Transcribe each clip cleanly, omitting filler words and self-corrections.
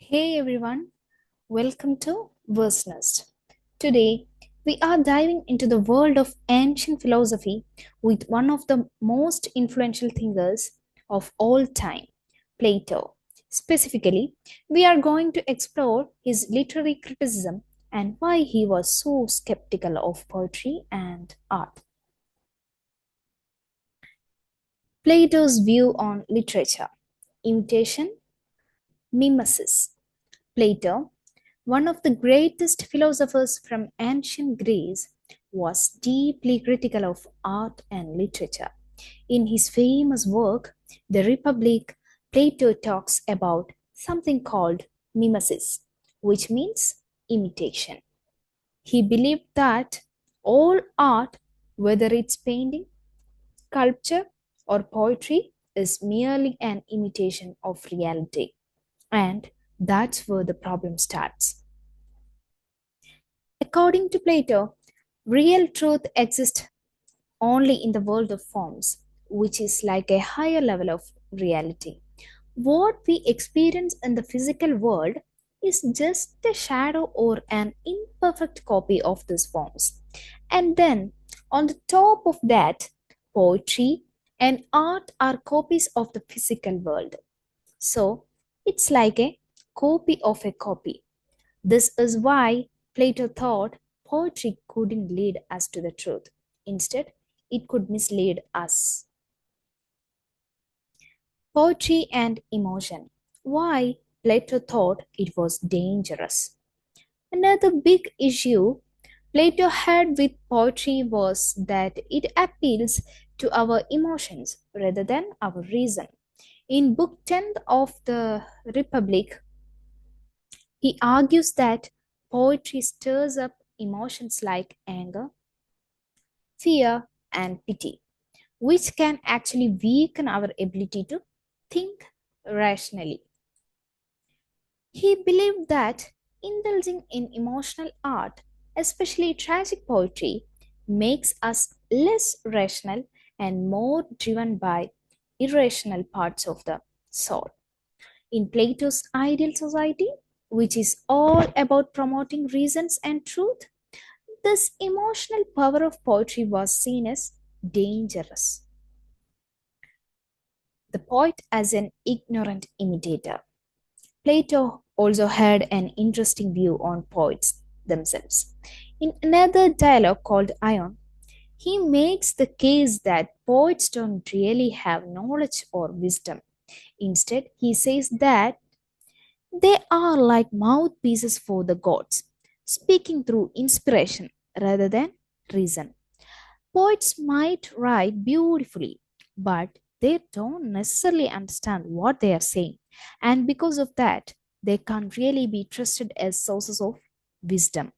Hey everyone, welcome to Verse Nest. Today, we are diving into the world of ancient philosophy with one of the most influential thinkers of all time, Plato. Specifically, we are going to explore his literary criticism and why he was so skeptical of poetry and art. Plato's view on literature, imitation, mimesis. Plato, one of the greatest philosophers from ancient Greece, was deeply critical of art and literature. In his famous work, The Republic, Plato talks about something called mimesis, which means imitation. He believed that all art, whether it's painting, sculpture, or poetry, is merely an imitation of reality. And that's where the problem starts. According to Plato, real truth exists only in the world of forms, which is like a higher level of reality. What we experience in the physical world is just a shadow or an imperfect copy of these forms. And then, on the top of that, poetry and art are copies of the physical world. So, it's like a copy of a copy. This is why Plato thought poetry couldn't lead us to the truth. Instead, it could mislead us. Poetry and emotion. Why Plato thought it was dangerous. Another big issue Plato had with poetry was that it appeals to our emotions rather than our reason. In Book 10 of the Republic, he argues that poetry stirs up emotions like anger, fear, and pity, which can actually weaken our ability to think rationally. He believed that indulging in emotional art, especially tragic poetry, makes us less rational and more driven by irrational parts of the soul. In Plato's ideal society, which is all about promoting reasons and truth, this emotional power of poetry was seen as dangerous. The poet as an ignorant imitator. Plato also had an interesting view on poets themselves. In another dialogue called Ion, he makes the case that poets don't really have knowledge or wisdom. Instead, he says that they are like mouthpieces for the gods, speaking through inspiration rather than reason. Poets might write beautifully, but they don't necessarily understand what they are saying. And because of that, they can't really be trusted as sources of wisdom.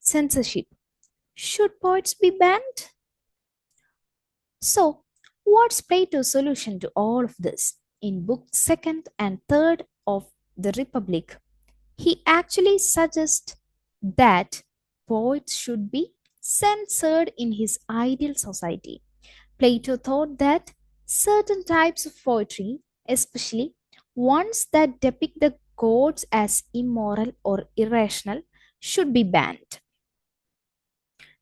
Censorship. Should poets be banned? So, what's Plato's solution to all of this? In book 2nd and 3rd of the Republic, he actually suggests that poets should be censored in his ideal society. Plato thought that certain types of poetry, especially ones that depict the gods as immoral or irrational, should be banned.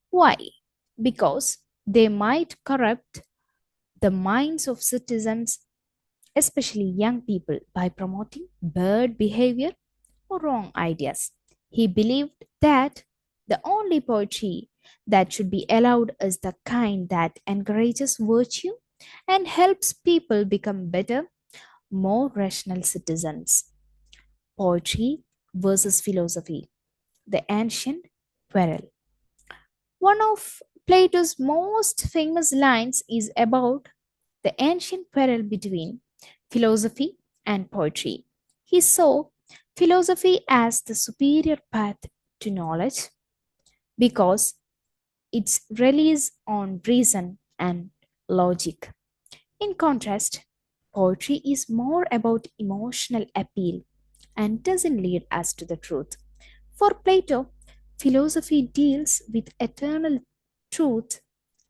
Why? Because they might corrupt the minds of citizens, especially young people, by promoting bad behavior or wrong ideas. He believed that the only poetry that should be allowed is the kind that encourages virtue and helps people become better, more rational citizens. Poetry versus philosophy, the ancient quarrel. One of Plato's most famous lines is about the ancient quarrel between philosophy and poetry. He saw philosophy as the superior path to knowledge because it relies on reason and logic. In contrast, poetry is more about emotional appeal and doesn't lead us to the truth. For Plato, philosophy deals with eternal truth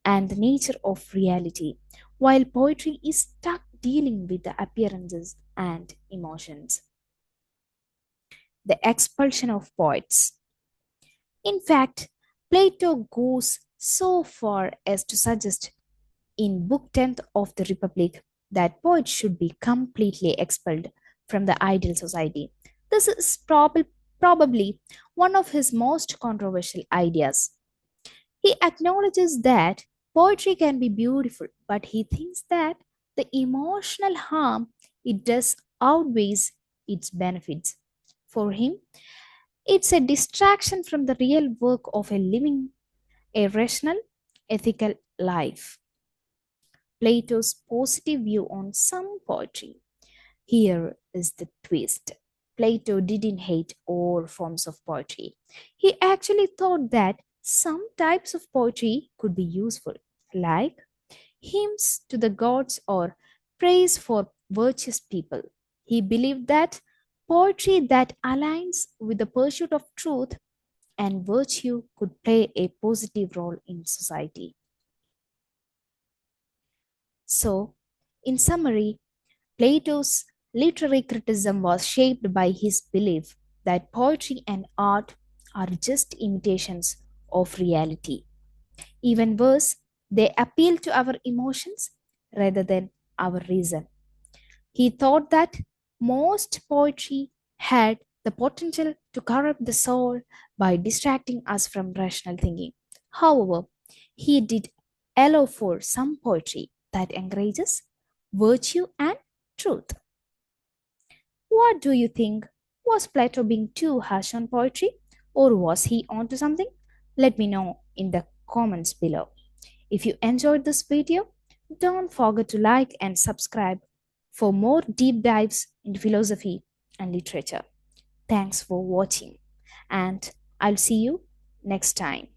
and the nature of reality, while poetry is stuck dealing with the appearances and emotions. the expulsion of poets. In fact, Plato goes so far as to suggest in Book 10th of the Republic that poets should be completely expelled from the ideal society. This is probably one of his most controversial ideas. He acknowledges that poetry can be beautiful, but he thinks that the emotional harm it does outweighs its benefits. For him, it's a distraction from the real work of a living, a rational, ethical life. Plato's positive view on some poetry. Here is the twist. Plato didn't hate all forms of poetry. He actually thought that some types of poetry could be useful, like hymns to the gods or praise for virtuous people. He believed that poetry that aligns with the pursuit of truth and virtue could play a positive role in society. So, in summary, Plato's literary criticism was shaped by his belief that poetry and art are just imitations of reality. Even worse, they appeal to our emotions rather than our reason. He thought that most poetry had the potential to corrupt the soul by distracting us from rational thinking. However, he did allow for some poetry that encourages virtue and truth. What do you think? Was Plato being too harsh on poetry, or was he onto something? Let me know in the comments below. If you enjoyed this video, don't forget to like and subscribe for more deep dives into philosophy and literature. Thanks for watching, and I'll see you next time.